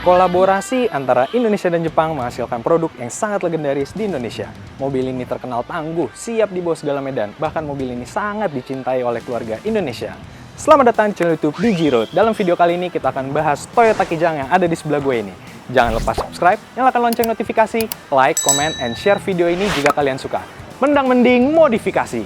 Kolaborasi antara Indonesia dan Jepang menghasilkan produk yang sangat legendaris di Indonesia. Mobil ini terkenal tangguh, siap dibawa segala medan, bahkan mobil ini sangat dicintai oleh keluarga Indonesia. Selamat datang di channel YouTube DG Road. Dalam video kali ini kita akan bahas Toyota Kijang yang ada di sebelah gue ini. Jangan lupa subscribe, nyalakan lonceng notifikasi, like, comment, and share video ini jika kalian suka. Mendang-mending modifikasi.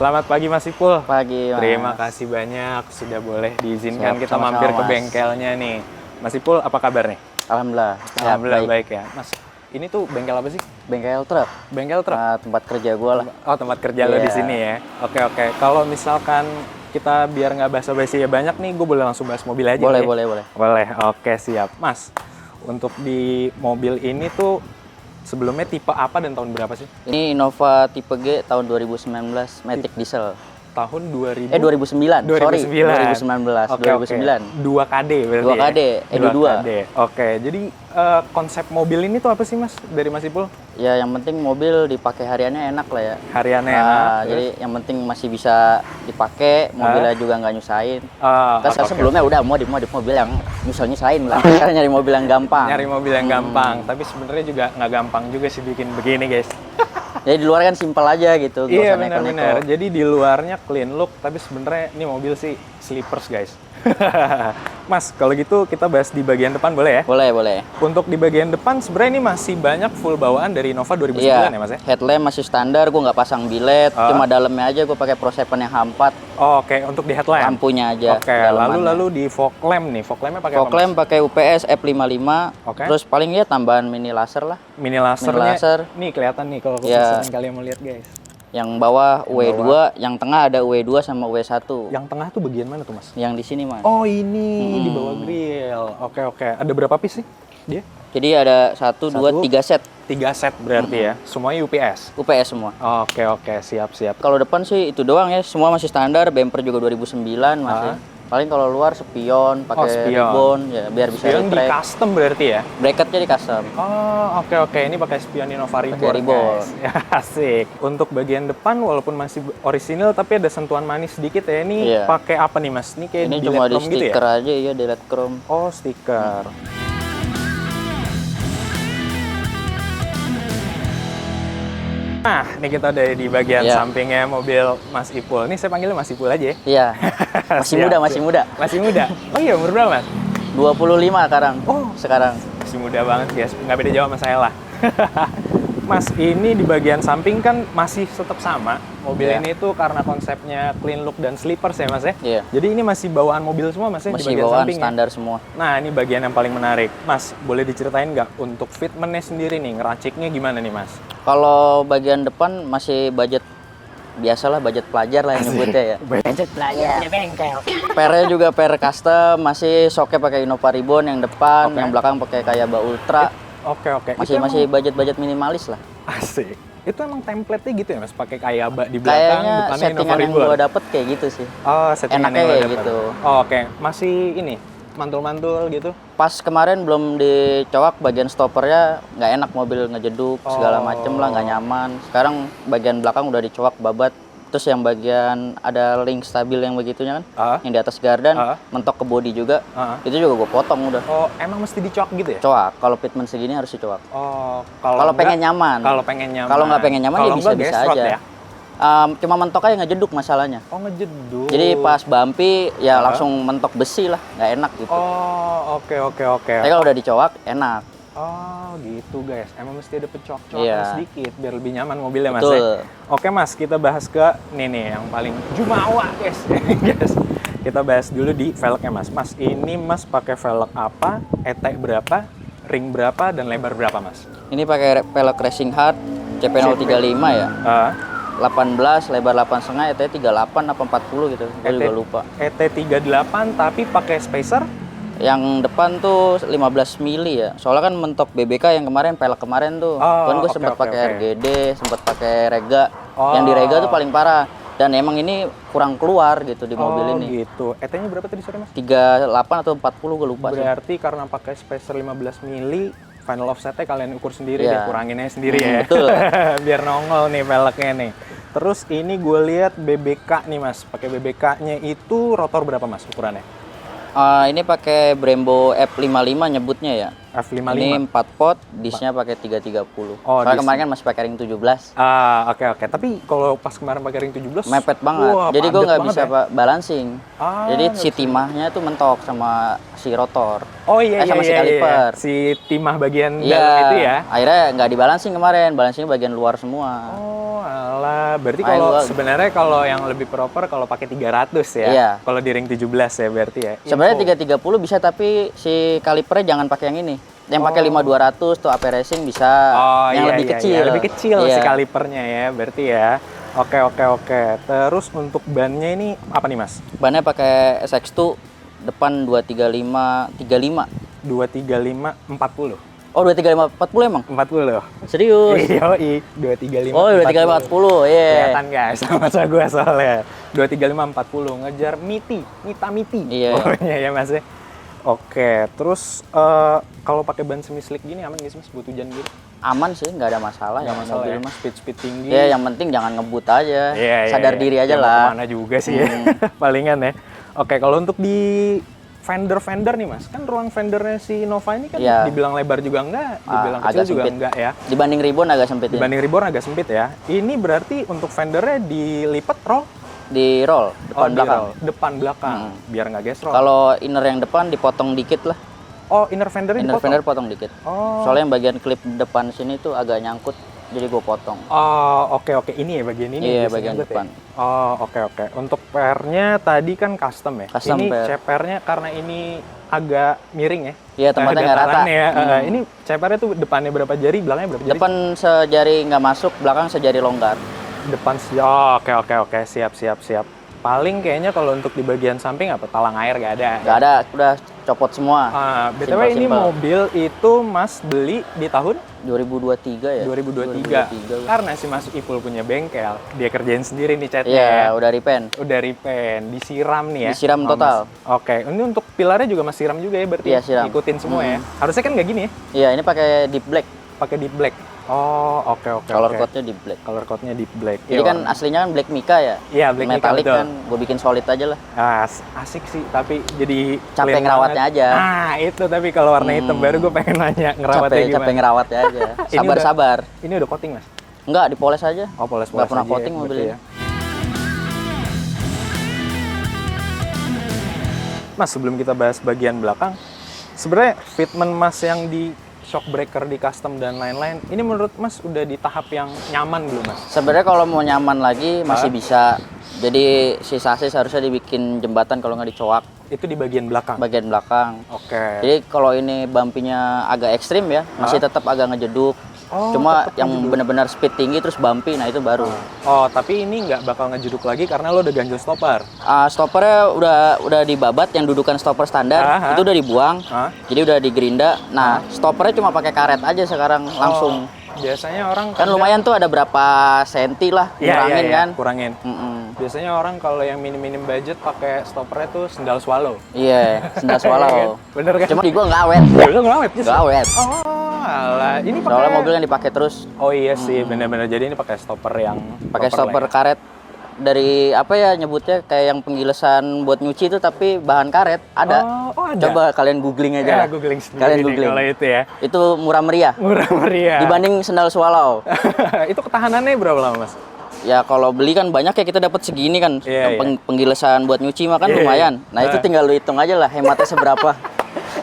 Selamat pagi Mas Ipul. Pagi Mas. Terima kasih banyak sudah boleh diizinkan Siap, kita sama-sama, mampir ke Mas. bengkelnya nih. Mas Ipul, apa kabar nih? Alhamdulillah. Alhamdulillah baik ya. Mas, ini tuh bengkel apa sih? Bengkel truk. Bengkel truk. Tempat kerja gue lah. Oh, tempat kerja lo di sini ya. Oke. Kalau misalkan kita biar nggak basa-basi ya banyak nih, gue boleh langsung bahas mobil aja. Boleh, nih? boleh. Boleh. Oke, siap. Mas, untuk di mobil ini tuh sebelumnya tipe apa dan tahun berapa sih? Ini Innova tipe G tahun 2019, Matic diesel. Tahun 2000? 2009. Sorry, 2019. Oke. 2009. 2KD berarti 2KD, ya? Edu 2. 2KD. Oke, jadi konsep mobil ini tuh apa sih Mas, dari Mas Ipul? Ya yang penting mobil dipakai hariannya enak lah ya. Hariannya enak. Jadi yang penting masih bisa dipakai, mobilnya juga nggak nyusahin. Kita sebelumnya udah mau di mobil yang nyusahin lah. Karena nyari mobil yang gampang. Nyari mobil yang gampang, tapi sebenarnya juga nggak gampang juga sih bikin begini guys. Jadi di luar kan simpel aja gitu. Iya benar-benar. Jadi di luarnya clean look, tapi sebenarnya ini mobil sih sleepers guys. Mas, kalau gitu kita bahas di bagian depan boleh ya? Boleh. Untuk di bagian depan sebenarnya ini masih banyak full bawaan dari Innova 2009 ya Mas ya? Headlamp masih standar, gue nggak pasang bilet, cuma dalamnya aja gue pakai Pro 7 yang H4. Oh, oke, untuk di headlamp. Lampunya aja. Oke, lalu di fog lamp nih. Fog lampnya pakai apa? Fog lamp pakai UPS F55. Oke. Terus paling ya tambahan mini laser lah. Mini lasernya. laser. Nih kelihatan nih kalau kalian mau lihat guys. Yang bawah UE2, yang tengah ada UE2 sama UE1. Yang tengah tuh bagian mana tuh Mas? Yang di sini Mas. Oh ini di bawah grill. Oke. Ada berapa piece sih dia? Jadi ada 1, 2, 3 set. 3 set berarti ya. Semuanya UPS. UPS semua. Oke, siap. Kalau depan sih itu doang ya, semua masih standar. Bumper juga 2009 masih. Paling kalau luar spion, pakai ribbon ya biar bisa spion di retract. custom berarti ya? Bracketnya di custom. Oh, oke. Ini pakai spion Innova ribbon. Pakai ribbon. Ya, asik. Untuk bagian depan walaupun masih orisinil tapi ada sentuhan manis sedikit ya. Ini pakai apa nih Mas? Ini kayak ini cuma di gitu stiker ya? aja ya, delete chrome. Oh, stiker. Nah, ini kita udah di bagian sampingnya mobil Mas Ipul. Ini saya panggilnya Mas Ipul aja ya? Iya. Masih muda. Masih muda? Oh iya, umur berapa Mas? 25 sekarang. Oh, sekarang. Masih muda banget guys, nggak beda jauh sama saya lah. Mas, ini di bagian samping kan masih tetap sama. Mobil ini tuh karena konsepnya clean look dan sleepers ya Mas ya? Iya. Jadi ini masih bawaan mobil semua Mas ya? Masih di bagian bawaan samping standar ya? semua. Nah, ini bagian yang paling menarik. Mas, boleh diceritain nggak untuk fitmentnya sendiri nih, ngeraciknya gimana nih Mas? Kalau bagian depan masih budget biasalah, budget pelajar lah yang nyebutnya ya. Budget pelajar di bengkel. Pernya juga per custom, masih shocknya pakai Innova Ribbon yang depan, yang belakang pakai Kayaba Ultra. Oke. Masih budget minimalis lah. Asik. Itu emang template-nya gitu ya Mas, pakai Kayaba di belakang, Kayaknya depannya Innova settingan yang Ribbon. gua dapet kayak gitu sih. Oh, settingan enaknya yang kayak dapet. gitu. Oh, oke. Masih ini mantul-mantul gitu. Pas kemarin belum dicowak bagian stoppernya nggak enak, mobil ngejeduk segala macem lah, nggak nyaman. Sekarang bagian belakang udah dicowak babat. Terus yang bagian ada link stabil yang begitunya kan, yang di atas gardan, mentok ke bodi juga, itu juga gue potong udah. Oh, emang mesti dicowak gitu ya? Cowak, kalau fitment segini harus dicowak. Oh, kalau pengen nyaman. Kalau pengen nyaman. Kalau nggak pengen nyaman ya bisa-bisa aja. Ya? Cuma mentok aja ngejeduk masalahnya. Oh, ngejeduk. Jadi pas bumpy ya langsung mentok besi lah, nggak enak gitu. Oh, oke. Tapi kalau udah dicowak enak. Oh gitu guys, emang mesti ada pencok-cokan Iya. sedikit biar lebih nyaman mobilnya Mas. Betul. Oke Mas, kita bahas ke nih yang paling jumawa guys. Guys, kita bahas dulu di velgnya Mas. Mas, ini Mas pakai velg apa? ET berapa? Ring berapa? Dan lebar berapa Mas? Ini pakai velg Racing Hard CP035 ya. 18, lebar 8,5, ET 38 apa 40 gitu. Gue juga lupa. ET 38 tapi pakai spacer? Yang depan tuh 15 mili ya. Soalnya kan mentok BBK yang kemarin, pelek kemarin tuh. Oh, Kan gue oke, sempat oke, pakai oke. RGD, sempat pakai Rega. Oh. Yang di Rega tuh paling parah. Dan emang ini kurang keluar gitu di mobil ini. Gitu. ET-nya berapa tadi sorry Mas? 38 atau 40 gue lupa sih. Berarti karena pakai spacer 15 mili, final offsetnya kalian ukur sendiri Iya. deh, kurangin aja sendiri ya. Betul. Biar nongol nih velgnya nih. Terus ini gue lihat BBK nih Mas, pakai BBK-nya itu rotor berapa Mas ukurannya? Ini pakai Brembo F55 nyebutnya ya. F55. Ini 4 pot, disnya pakai 330. Oh, Soalnya dis- kemarin kan masih pakai ring 17. Oke. Tapi kalau pas kemarin pakai ring 17 Mepet banget. wah, Jadi gue padet nggak banget bisa ya. balancing. Jadi nggak si bisa. timahnya tuh mentok sama si rotor. Oh iya sama iya, si iya, kaliper. iya. Si timah bagian Iya. dalam itu ya. Akhirnya nggak dibalancing kemarin. Balancingnya bagian luar semua. Oh, alah. Berarti Makanya kalau gua- sebenarnya kalau yang lebih proper kalau pakai 300 ya. Iya. Kalau di ring 17 ya berarti ya. Sebenarnya Info. 330 bisa, tapi si kalipernya jangan pakai yang ini. Yang pakai 5200 tuh AP Racing bisa. Oh, yang iya, lebih iya, kecil. iya. Lebih kecil Iya. si kalipernya ya, berarti ya. Oke. Terus untuk bannya ini apa nih Mas? Bannya pakai SX2 depan 235 35. 235 40. Oh, 235 40 emang? 40. Serius? Yoi, 235 Oh, 235 40. Iya. Kelihatan guys, sama gua soalnya. 235 40 ngejar Mita Miti. Iya. Pokoknya ya Mas ya. Oke, terus kalau pakai ban semi slick gini aman nggak sih Mas buat hujan gitu? Aman sih, nggak ada masalah. Nggak yang masalah mobil ya, mah. speed tinggi. Ya, yang penting jangan ngebut aja. Iya, Sadar diri aja Ya, mau lah. kemana juga sih ya, palingan ya. Oke, kalau untuk di fender nih Mas, kan ruang fendernya si Nova ini kan Iya. dibilang lebar juga enggak, dibilang kecil agak juga sempit. enggak ya. Dibanding Ribbon agak sempit ya. Dibanding Reborn agak sempit ya. Ini berarti untuk fendernya dilipat roll? Di roll depan di belakang. roll. Depan belakang, biar nggak gesrol. Kalau inner yang depan dipotong dikit lah. Oh, inner fendernya Inner dipotong? fender potong dikit. Oh. Soalnya yang bagian klip depan sini tuh agak nyangkut, jadi gue potong. Oh, oke. Ini ya bagian ini. Iya, biasanya bagian nyangkut depan. Ya? Oh, oke. Untuk pairnya tadi kan custom ya. Custom ini pair. cepernya karena ini agak miring ya. Iya, tempatnya nggak rata. datarannya ya. Ini cepernya tuh depannya berapa jari, belakangnya berapa jari? Depan sejari nggak masuk, belakang sejari longgar. Depan oh, oke. Siap. Paling kayaknya kalau untuk di bagian samping apa? Talang air nggak ada. Nggak ada, udah copot semua. BTW ini Simple. mobil itu Mas beli di tahun 2023 ya? 2023. Karena si Mas Ipul punya bengkel, dia kerjain sendiri nih catnya. Iya, ya. udah repaint. Udah repaint, disiram nih ya. Disiram sama total. Mas. Oke, ini untuk pilarnya juga Mas siram juga ya berarti. Iya, ya? siram. Ikutin semua ya. Harusnya kan nggak gini ya, Iya, ini pakai deep black. pakai deep black. Oh, oke. Color code-nya deep black. Color code-nya deep black. Jadi Iya, kan aslinya kan black mica ya. Iya, black mica, Metalik betul. kan, gue bikin solid aja lah. Asik sih, tapi jadi Capek clean ngerawatnya banget. aja. Nah, itu tapi kalau warna hitam baru gue pengen nanya ngerawatnya gimana. Capek ngerawatnya aja. Ini Sabar-sabar. Ini udah coating, Mas? Enggak, dipoles aja. Oh, poles Nggak pernah aja coating ya, mobil berarti ini. ya. Mas, sebelum kita bahas bagian belakang, sebenarnya fitment Mas yang di shock breaker di custom dan lain-lain, ini menurut Mas udah di tahap yang nyaman belum, Mas? Sebenarnya kalau mau nyaman lagi masih bisa. Jadi si sasis harusnya dibikin jembatan kalau nggak dicoak Itu di bagian belakang. bagian belakang. Oke. Jadi kalau ini bumpy-nya agak ekstrim ya, masih tetap agak ngejeduk. Oh, Cuma tetap yang ngejeduk. benar-benar speed tinggi terus bumpy, nah itu baru. Oh, tapi ini nggak bakal ngejeduk lagi karena lo udah ganjel stopper. Stoppernya udah dibabat, yang dudukan stopper standar Ah. itu udah dibuang. Hah? Jadi udah digerinda. Nah, stoppernya cuma pakai karet aja sekarang langsung. Biasanya orang Kan lumayan tuh ada berapa senti lah Iya, kurangin iya, kan. kurangin. Mm-mm. Biasanya orang kalau yang minim budget pakai stoppernya tuh sendal swallow. Iya, sendal swallow. Bener kan? Cuma di gua nggak awet. Lo ngelawet justru? Nggak awet. Oh, alah. Ini pakai Soalnya mobil yang dipakai terus. Oh iya sih, bener-bener. Jadi ini pakai stopper yang Pakai proper stopper lah ya. karet dari apa ya nyebutnya, kayak yang penggilesan buat nyuci itu tapi bahan karet ada. Oh, ada. Coba kalian googling aja Ya, lah. googling sendiri Kalian nih googling. kalau itu ya. Itu murah meriah Murah meriah. dibanding sendal swallow. Itu ketahanannya berapa lama, Mas? Ya kalau beli kan banyak ya, kita dapat segini kan. Iya, iya. Penggilesan buat nyuci mah kan Iya, lumayan. iya. Nah, itu tinggal lu hitung aja lah hematnya seberapa.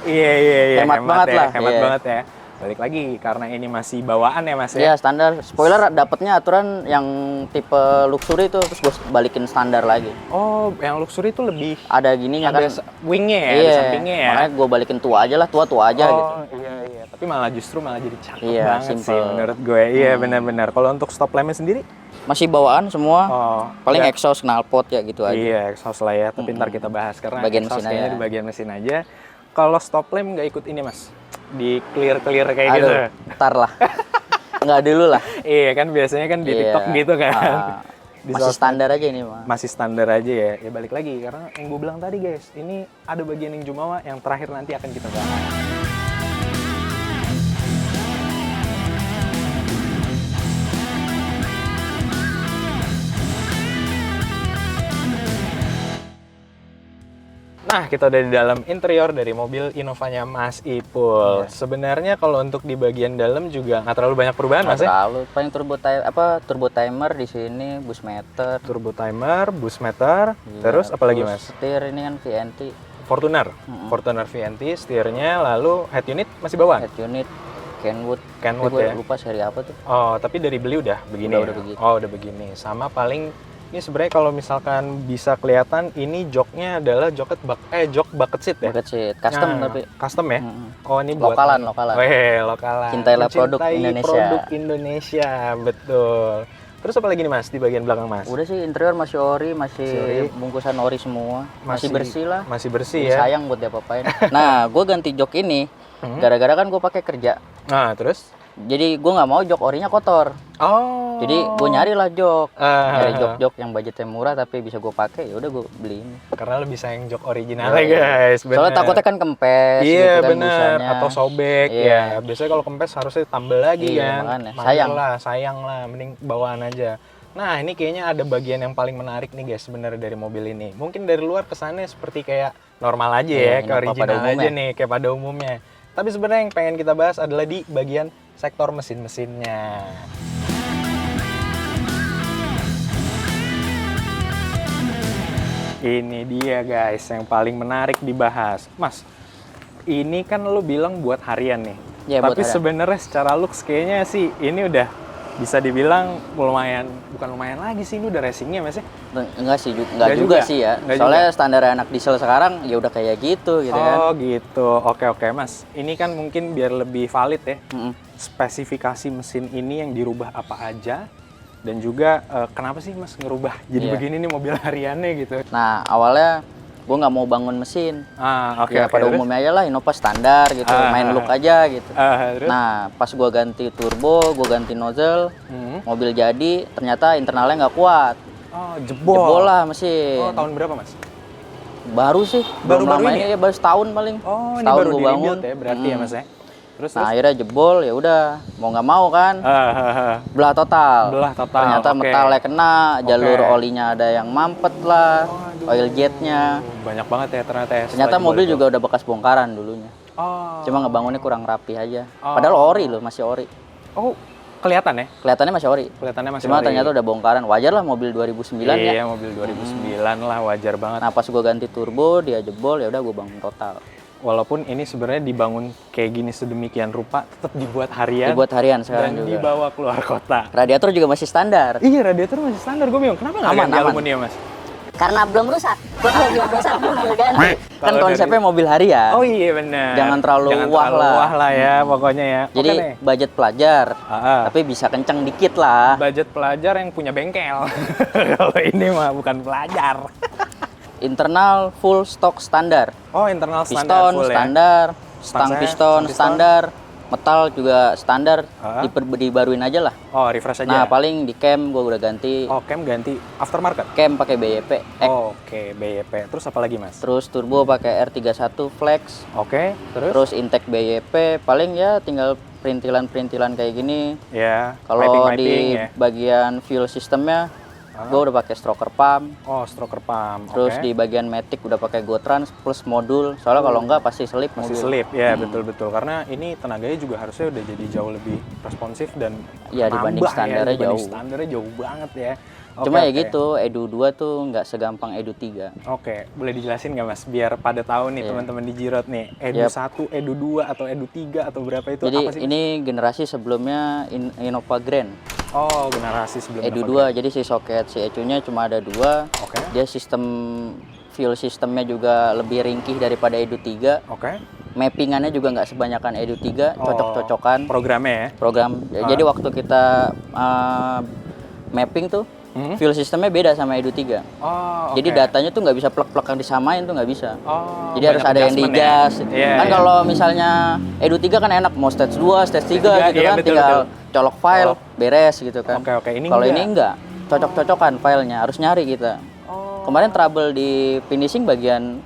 Iya. Hemat banget ya, lah, Hemat iya. banget ya. Balik lagi karena ini masih bawaan ya Mas Iya, ya. standar. Spoiler dapatnya aturan yang tipe luxury itu terus gue balikin standar lagi. Oh, yang luxury itu lebih Ada gininya kan. ada wingnya ya, Iya, ada sampingnya ya. makanya gue balikin tua aja lah, tua aja gitu. Oh iya iya, tapi malah justru malah jadi cakep Iya, banget simple. sih menurut gue. Iya benar-benar. Kalau untuk stop lampnya sendiri, Masih bawaan semua. oh Paling nggak- exhaust, knalpot ya gitu aja. Iya, exhaust lah ya. Tapi ntar kita bahas karena Bagian exhaust mesin kayaknya aja. di bagian mesin aja. Kalau stop lamp nggak ikut ini Mas, di clear kayak gitu. Aduh, ntar lah. Nggak dulu lah. Iya kan biasanya kan di Iya. TikTok gitu kan. Di Masih sosmed. standar aja ini mah. Masih standar aja ya. Ya balik lagi karena yang gue bilang tadi guys, ini ada bagian yang jumawa yang terakhir nanti akan kita bahas. Nah, kita udah di dalam interior dari mobil Innovanya Mas Ipul. Sebenarnya kalau untuk di bagian dalam juga nggak terlalu banyak perubahan Mas Nggak ya? terlalu. Paling turbo timer di sini, bus meter. Turbo timer, bus meter, Iya, terus apa lagi terus Mas? Setir ini kan VNT, Fortuner, Fortuner VNT, setirnya, lalu head unit masih bawaan? head unit, Kenwood. Kenwood Tapi ya? gue lupa seri apa tuh. Oh, tapi dari beli udah begini Udah ya? begitu. Oh, udah begini. Sama paling, ini sebenarnya kalau misalkan bisa kelihatan, ini joknya adalah jok bucket seat ya? Bucket seat, custom Nah, tapi. Custom ya? Mm-mm. Oh, ini buat... Lokalan. Weh, lokalan. Cintailah produk Mencintai Indonesia. produk Indonesia, betul. Terus apa lagi nih Mas, di bagian belakang Mas? Udah sih interior masih ori, masih Masih ori. bungkusan ori semua. Masih bersih lah. Masih bersih Jadi ya? sayang buat diapa-apain. Nah, gue ganti jok ini gara-gara kan gue pakai kerja. Nah, terus? Jadi gue nggak mau jok orinya kotor. Oh. Jadi gue nyari lah jok. Ah. Nyari jok-jok yang budgetnya murah tapi bisa gue pakai. Ya udah gue beli ini. Karena lebih sayang jok originalnya guys, bener. Soalnya takutnya kan kempes Iya gitu kan bener, busanya. atau sobek Iya. ya. Biasanya kalau kempes harusnya tambah lagi Iya, kan. makanya. Sayang lah, mending bawaan aja. Nah ini kayaknya ada bagian yang paling menarik nih guys sebenarnya dari mobil ini. Mungkin dari luar kesannya seperti kayak normal aja Iya, ya, kayak Innova pada original aja umumnya. nih, kayak pada umumnya. Tapi sebenarnya yang pengen kita bahas adalah di bagian sektor mesin-mesinnya. Ini dia guys yang paling menarik dibahas. Mas, ini kan lo bilang buat harian nih. Iya, buat Tapi harian. sebenarnya secara looks kayaknya sih ini udah bisa dibilang lumayan, bukan lumayan lagi sih, ini udah racingnya Mas ya? Enggak sih, enggak Enggak juga juga? sih ya. Enggak Soalnya standar anak diesel sekarang ya udah kayak gitu kan. Oh gitu, oke Mas. Ini kan mungkin biar lebih valid ya. Mm-mm. Spesifikasi mesin ini yang dirubah apa aja. Dan juga kenapa sih Mas ngerubah jadi Iya. begini nih mobil hariannya gitu. Nah, awalnya gue nggak mau bangun mesin. Oke Ya pada terus? umumnya aja lah Innova standar gitu, main look aja gitu. Terus? Nah, pas gue ganti turbo, gue ganti nozzle, Hmm. mobil jadi, ternyata internalnya nggak kuat. Oh jebol. Jebol lah mesin. Oh tahun berapa Mas? Baru sih, Baru-baru belum lama ini ini ya baru setahun paling. Oh ini Setahun baru gua di bangun. rebuild ya berarti ya Mas ya? Terus? Nah, akhirnya jebol, ya udah mau nggak mau kan, belah total. Belah total, Ternyata oke. metalnya kena, jalur Oke. olinya ada yang mampet lah, oil jetnya. Banyak banget ya ternyata ya. Ternyata setelah mobil jebol itu. juga udah bekas bongkaran dulunya. Oh. Cuma ngebangunnya kurang rapi aja. Oh. Padahal ori loh, masih ori. Oh kelihatan ya? Kelihatannya masih ori. Kelihatannya masih Cuma ori. ternyata udah bongkaran. Wajar lah mobil 2009 Iya ya. mobil 2009 lah wajar banget. Nah, pas gua ganti turbo, dia jebol, ya udah gua bangun total. Walaupun ini sebenarnya dibangun kayak gini sedemikian rupa, tetap dibuat harian. Dibuat harian sekarang dan juga. dibawa keluar kota. Radiator juga masih standar. Iya radiator masih standar, gue bingung kenapa nggak Aman, ganti aman. aluminium Mas? Karena belum rusak. Kalau belum rusak belum ganti. Kan Kalau konsepnya mobil harian. Oh iya benar. Jangan terlalu wah lah. wah lah ya pokoknya ya. Jadi Oke nih. budget pelajar, Tapi tapi bisa kenceng dikit lah. budget pelajar yang punya bengkel. Kalau ini mah bukan pelajar. Internal full stock standar. Oh internal standar Piston full ya. standar, stang Stang piston piston. standar, metal juga standar. Ah. Dibaruin aja lah. Oh refresh aja. Nah, paling di cam gue udah ganti. Oh cam ganti aftermarket. Cam pakai BYP. Oh, Oke BYP. Terus apa lagi Mas? Terus turbo pakai R31 Flex. Oke. Terus? Terus intake BYP, paling ya tinggal perintilan-perintilan kayak gini. Ya. Kalau piping-piping di ya. bagian fuel sistemnya Gue udah pakai stroker pump. Oh, stroker pump. Terus oke. di bagian matic udah pakai GoTrans plus modul. Soalnya kalau enggak pasti selip Masih mobil. selip, ya betul-betul. Karena ini tenaganya juga harusnya udah jadi jauh lebih responsif dan Iya, dibanding nambah standarnya dibanding jauh. standarnya jauh banget ya. Oke, Cuma ya oke. gitu, Edu 2 tuh nggak segampang Edu 3. Oke, boleh dijelasin nggak Mas? Biar pada tahu nih Iya. teman-teman di Jirot nih, Edu Yap. 1, Edu 2 atau Edu 3 atau berapa itu Jadi apa sih? Mas? ini generasi sebelumnya Innova Grand. Oh, generasi sebelum Edu Innova 2, jadi si soket si ECU-nya cuma ada 2. Oke. Dia sistem fuel sistemnya juga lebih ringkih daripada Edu 3. Oke. Mappingannya juga nggak sebanyakan Edu 3, Oh, cocok-cocokan programnya ya. program. Jadi waktu kita mapping tuh, fuel sistemnya beda sama Edu 3. Oh, Jadi oke. datanya tuh nggak bisa plek-plekan disamain tuh nggak bisa. Oh, Jadi harus banyak ada yang adjustment di-adjust. ya? Iya, Kan iya. kalau misalnya Edu 3 kan enak, mau stage 2, stage 3 3, gitu iya, kan, betul, tinggal betul. colok file, Colok. beres gitu kan. Oke, oke. Ini Kalau enggak. ini enggak, cocok-cocokan filenya, harus nyari kita. Oh. Kemarin trouble di finishing bagian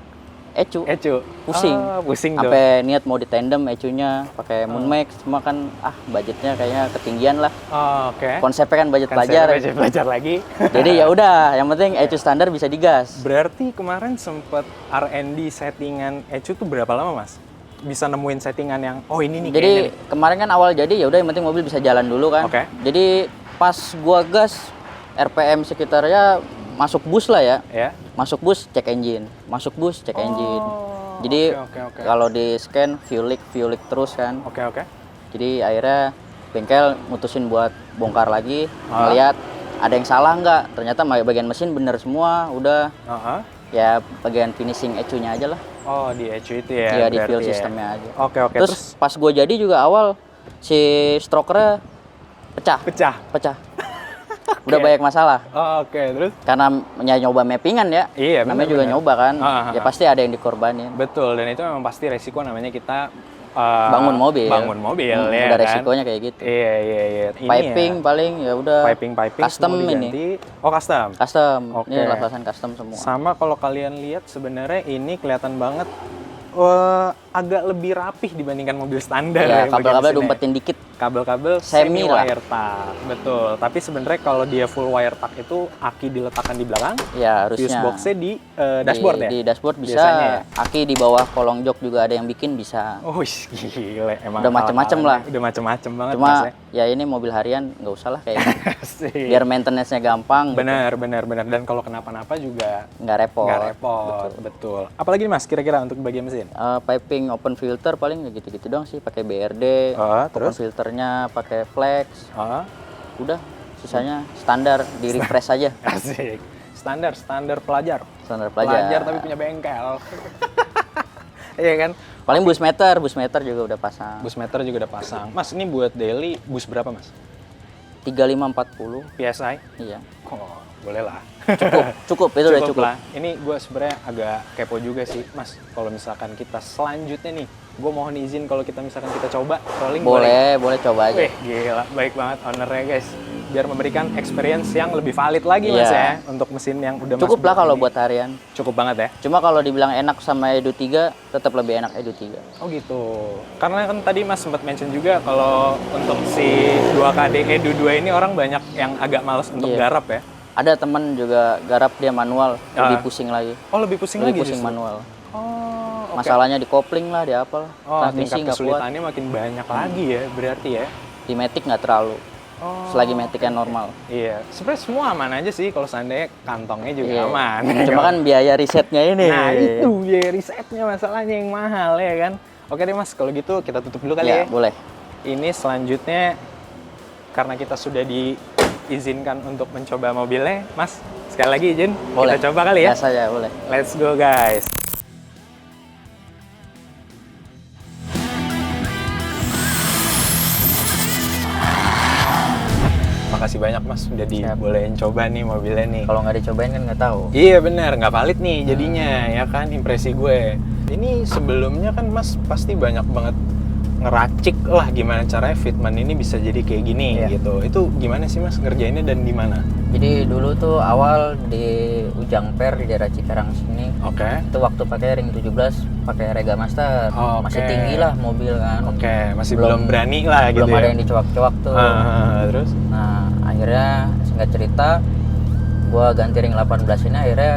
ECU. Ecu. Pusing. Oh, pusing tuh. Sampai niat mau ditandem ECU-nya pakai Moonmax, cuma kan budgetnya kayaknya ketinggian lah. Oh, oke. Konsepnya kan budget Kan pelajar. saya belajar lagi. Jadi ya udah, yang penting ECU standar bisa digas. Berarti kemarin sempet R&D settingan Ecu tuh berapa lama, Mas? Bisa nemuin settingan yang ini nih Jadi kayaknya kemarin kan awal jadi ya udah yang penting mobil bisa jalan dulu kan. Oke. Jadi pas gua gas RPM sekitarnya masuk bus lah ya. nih. Ya. Masuk bus cek engine, masuk bus cek engine. Jadi oke. kalau di scan fuel leak terus kan. Oke, oke. Jadi akhirnya bengkel mutusin buat bongkar lagi, Ah. ngeliat ada yang salah nggak. Ternyata bagian mesin bener semua, udah Heeh. ya bagian finishing ECU-nya aja lah. Oh, di Ecu itu ya. Iya di berarti fuel ya. sistemnya aja. Oke, oke. Terus pas gue jadi juga awal si strokernya pecah. pecah. Udah banyak masalah. Oh, oke, terus Karena nyoba mappingan ya. Iya, Namanya benar, juga benar. nyoba kan. Ya Ah. pasti ada yang dikorbanin. betul, dan itu memang pasti resiko namanya kita Bangun mobil. Bangun mobil Hmm, ya udah kan. resikonya kayak gitu. Iya. Ini Piping paling ya udah. piping Custom semua ini. diganti. Oh, custom. Custom. Oke. Ini lapisan custom semua. Sama kalau kalian lihat sebenarnya ini kelihatan banget agak lebih rapih dibandingkan mobil standar Ya, bagian kabel-kabel mesinnya. diumpetin dikit. Kabel-kabel Semi semi lah. wire tag, betul. Tapi sebenarnya kalau dia full wire tag itu aki diletakkan di belakang, Ya harusnya. fuse box-nya di dashboard ya. Di dashboard bisa. Biasanya ya? Aki di bawah kolong jok juga ada yang bikin bisa. Oh, gile, emang Udah macem-macem alat-alatnya lah. Udah macem-macem banget Cuma Mas, ya ini mobil harian nggak usah lah kayaknya. Asik. Biar maintenance-nya gampang. benar. Dan kalau kenapa-napa juga Nggak repot. nggak repot, betul. Apalagi nih Mas, kira-kira untuk bagian mesin? Piping open filter paling ya gitu-gitu doang sih, pakai BRD. Terus? Open filternya pakai flex. Udah, sisanya standar di refresh aja. Asik. Standar pelajar. Standar pelajar. Tapi punya bengkel. Iya kan? Paling bus meter juga udah pasang. Bus meter juga udah pasang. Mas, ini buat daily bus berapa, Mas? 3540. PSI? Iya. Oh, boleh lah. Cukup itu udah cukup. lah. Ini gue sebenarnya agak kepo juga sih, Mas. Kalau misalkan kita selanjutnya nih, gue mohon izin kalau kita misalkan kita coba rolling Boleh coba aja. Wih, gila, baik banget ownernya guys. Biar memberikan experience yang lebih valid lagi Mas Iya. ya, untuk mesin yang udah Cukup Mas lah kalau ini. buat harian. Cukup banget ya. Cuma kalau dibilang enak sama Edu 3, tetap lebih enak Edu 3. Oh gitu. Karena kan tadi Mas sempat mention juga kalau untuk si 2KD Edu 2 ini orang banyak yang agak males untuk Iya. garap ya. Ada temen juga garap dia manual, lebih Ah. pusing lagi. Oh, lebih pusing Lebih lagi pusing justru? manual. Oh, oke. Masalahnya di kopling lah, di apa lah. Oh, Transmisi tingkat nggak kuat. kesulitannya makin banyak lagi ya, berarti ya. Di Matic nggak terlalu. Oh. Selagi Matic yang normal. Iya, sebenarnya semua aman aja sih kalau seandainya kantongnya juga Iya. aman. Cuma kan biaya risetnya ini. Nah itu biaya risetnya masalahnya yang mahal ya kan. Oke deh Mas, kalau gitu kita tutup dulu kali ya. Ya, boleh. Ini selanjutnya karena kita sudah diizinkan untuk mencoba mobilnya, Mas. Sekali lagi izin, Boleh. kita coba kali ya. Biasa ya, boleh. Let's go guys. Makasih banyak Mas sudah dibolehin coba nih mobilnya nih. Kalau nggak dicobain kan nggak tahu. Iya benar, nggak valid nih jadinya ya kan impresi gue. Ini sebelumnya kan Mas pasti banyak banget ngeracik lah gimana caranya fitment ini bisa jadi kayak gini Iya. gitu. Itu gimana sih Mas ngerjainnya dan di mana? Jadi dulu tuh awal di Ujang Per di daerah Cikarang sini. Oke. Itu waktu pakai ring 17, pakai Rega Master. Oke. Masih tinggi lah mobil kan. Oke, masih belum berani lah gitu Belum ya. ada yang dicoak-coak tuh. Terus? Nah, akhirnya singkat cerita Gua ganti ring 18 ini akhirnya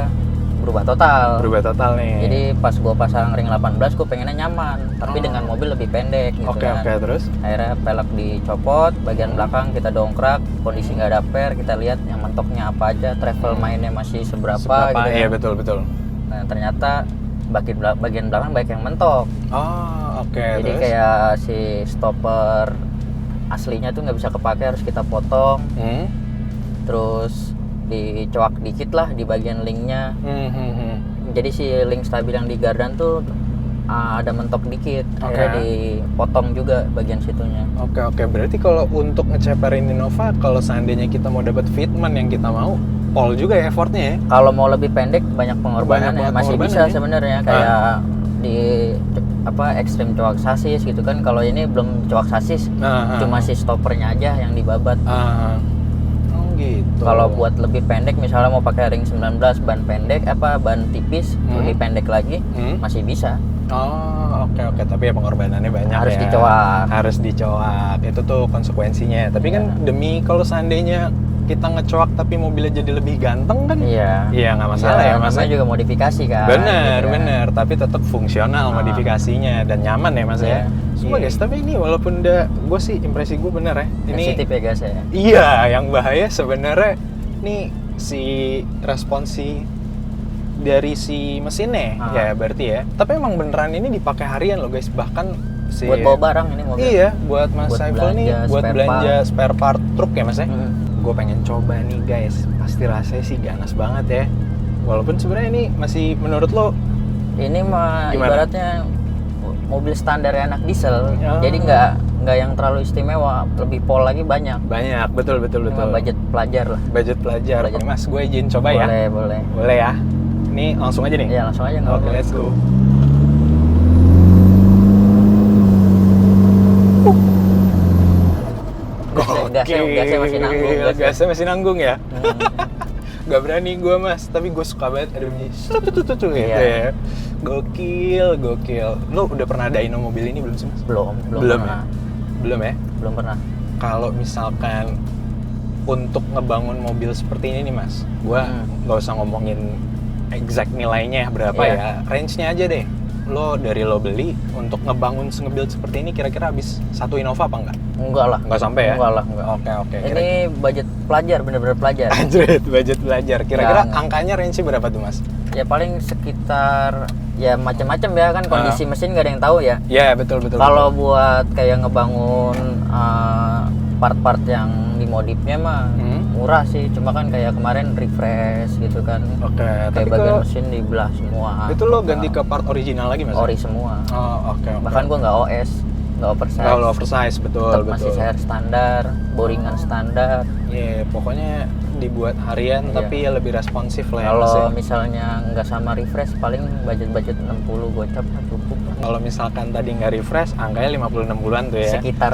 berubah total. Berubah total nih. Jadi pas gua pasang ring 18 gua pengennya nyaman, tapi dengan mobil lebih pendek gitu Oke, kan. oke, terus? Akhirnya pelek dicopot, bagian belakang kita dongkrak, kondisi nggak ada per, kita lihat yang mentoknya apa aja, travel mainnya masih seberapa gitu Iya, kan. betul, betul. Nah, ternyata bagian belakang baik yang mentok. Oh, oke, Jadi terus? kayak si stopper aslinya tuh nggak bisa kepake, harus kita potong. Terus dicoak dikit lah di bagian linknya. Jadi si link stabil yang di gardan tuh ada mentok dikit, akhirnya dipotong juga bagian situnya. Oke, berarti kalau untuk ngeceperin Innova, kalau seandainya kita mau dapat fitment yang kita mau, pol juga ya effortnya ya? Kalau mau lebih pendek banyak pengorbanan Banyak ya, masih pengorbanan bisa ya? sebenarnya kayak di ekstrim coak sasis gitu kan. Kalau ini belum coak sasis, cuma si stoppernya aja yang dibabat. Oh gitu. Kalau buat lebih pendek, misalnya mau pakai ring 19 ban pendek, ban tipis, lebih pendek lagi, masih bisa. Oh, oke. Tapi ya pengorbanannya banyak Harus ya. dicoak. Harus dicoak. Itu tuh konsekuensinya. Tapi kan demi kalau seandainya kita ngecoak tapi mobilnya jadi lebih ganteng kan? Iya. Iya, nggak masalah ya, Mas. Namanya juga modifikasi kan. Bener, gitu kan. bener. Tapi tetap fungsional modifikasinya dan nyaman ya, Mas ya. Iya. Cuma guys, tapi ini walaupun gue sih impresi gue bener ya. Ini Sensitif ya guys ya. iya, yang bahaya sebenarnya nih si responsi dari si mesinnya ya berarti ya. Tapi emang beneran ini dipakai harian loh guys, bahkan si Buat bawa barang ini mobil. Iya, buat Mas Buat Saiful nih belanja buat spare belanja spare part truk ya Mas ya. Hmm. Gue pengen coba nih guys, pasti rasanya sih ganas banget ya. Walaupun sebenarnya ini masih menurut lo Ini mah gimana? ibaratnya mobil standar anak diesel, Oh. jadi nggak yang terlalu istimewa, lebih pol lagi banyak. banyak, betul. Ini mah budget pelajar lah. Budget pelajar. Budget. Oke, Mas, gue izin coba ya. Boleh. Boleh ya. Ini langsung aja nih. Ya langsung aja nggak Oke, apa-apa. let's go. Gasnya masih nanggung. Gasnya masih nanggung ya. Gak berani gue Mas, tapi gue suka banget ada bunyi gitu Iya. ya. Gokil. Lo udah pernah dyno mobil ini belum sih Mas? Belum Ya? pernah. Belum ya? Belum pernah. Kalau misalkan untuk ngebangun mobil seperti ini nih Mas, gue nggak usah ngomongin exact nilainya berapa Iya. ya, range-nya aja deh. Dari lo beli untuk ngebangun nge-build seperti ini kira-kira habis satu Innova apa enggak? Enggak lah. Enggak sampai ya? Enggak lah, enggak. Oke. Ini budget pelajar, bener-bener pelajar. Anjrit, budget belajar. Kira-kira Enggak. angkanya range berapa tuh Mas? Ya paling sekitar ya macam-macam ya kan, kondisi mesin nggak ada yang tahu ya. Ya betul. Kalau buat kayak ngebangun part-part yang dimodifnya mah murah sih, cuma kan kayak kemarin refresh gitu kan. Oke, Kayak tapi bagian kalau mesin dibelah semua. itu lo ganti ke part original lagi Mas? Ori semua. Oh, oke. Bahkan gua nggak OS, nggak oversize. Kalau oversize betul. Tetap masih share standar, boringan standar. Iya, pokoknya dibuat harian Iya. tapi ya lebih responsif lah ya Mas Kalau ya. misalnya nggak sama refresh paling budget 60 gocap lah cukup lah. Kalau misalkan tadi nggak refresh, angkanya 50-60-an tuh ya. Sekitar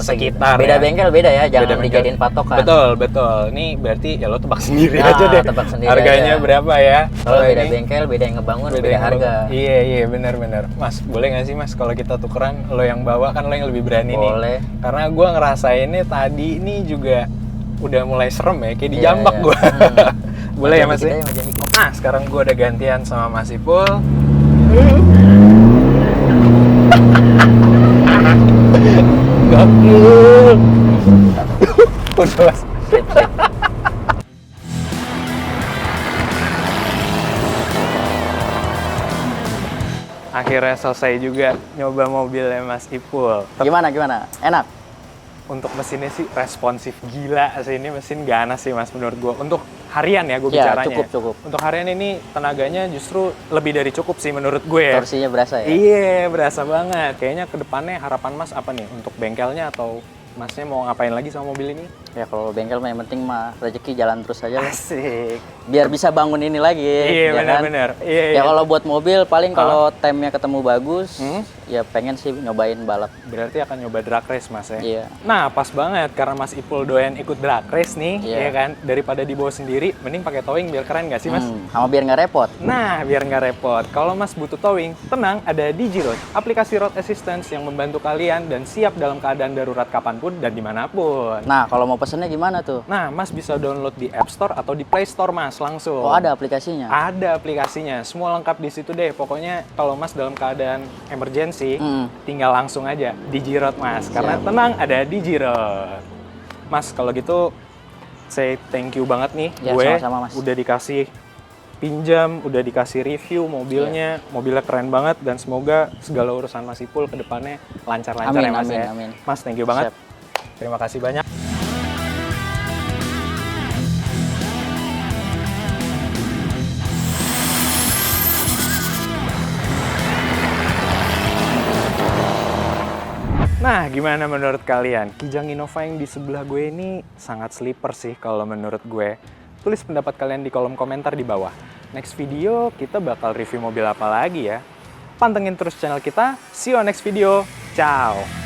beda ya. bengkel beda ya, Beda jangan bengkel. dijadiin patokan. Betul. Ini berarti ya lo tebak sendiri Nah, aja deh. tebak sendiri Harganya aja. berapa ya? Kalau beda ini bengkel, beda yang ngebangun, beda yang harga. Iya, benar. Mas, boleh nggak sih Mas kalau kita tukeran, lo yang bawa kan lo yang lebih berani nih. Boleh. Karena gua ngerasainnya tadi ini juga udah mulai serem ya, kayak Iya, dijambak iya. gua. Boleh ya Mas Kita ya? yang majang dikit. Nah, sekarang gua udah gantian sama Mas Ipul. Gokil. Udah Mas. Sip. Akhirnya selesai juga nyoba mobilnya Mas Ipul. Gimana? Enak? Untuk mesinnya sih responsif gila sih, ini mesin ganas sih Mas menurut gua. Untuk harian ya gue Ya, bicaranya. cukup. Untuk harian ini tenaganya justru lebih dari cukup sih menurut gue ya. Torsinya berasa ya? Iya, berasa banget. Kayaknya kedepannya harapan Mas apa nih untuk bengkelnya, atau Masnya mau ngapain lagi sama mobil ini? Ya kalau bengkel mah yang penting mah rezeki jalan terus aja lah. Asik. Biar bisa bangun ini lagi. Iya, ya benar-benar. kan? Iya. Ya kalau buat mobil paling kalau temnya ketemu bagus, Hmm? ya pengen sih nyobain balap. Berarti akan nyoba drag race Mas ya? Iya. Nah, pas banget karena Mas Ipul doyan ikut drag race nih, Iya. ya kan? Daripada dibawa sendiri, mending pakai towing biar keren nggak sih Mas? Sama biar nggak repot. Nah, biar nggak repot. Kalau Mas butuh towing, tenang, ada DigiRoad, aplikasi road assistance yang membantu kalian dan siap dalam keadaan darurat kapanpun dan dimanapun. Nah, kalau mau pesennya gimana tuh? Nah, Mas bisa download di App Store atau di Play Store, Mas, langsung. Oh, ada aplikasinya? Ada aplikasinya, semua lengkap di situ deh. Pokoknya kalau Mas dalam keadaan emergency, tinggal langsung aja Digirot, Mas. Karena tenang, ada Digirot. Mas, kalau gitu, say thank you banget nih. Ya, Gue sama-sama, Mas. udah dikasih pinjam, udah dikasih review mobilnya. Mobilnya keren banget dan semoga segala urusan Mas Ipul ke depannya lancar-lancar ya, Mas ya. Amin. Mas, thank you banget. Siap. Terima kasih banyak. Nah, gimana menurut kalian? Kijang Innova yang di sebelah gue ini sangat sleeper sih kalau menurut gue. Tulis pendapat kalian di kolom komentar di bawah. Next video kita bakal review mobil apa lagi ya? Pantengin terus channel kita. See you on next video. Ciao!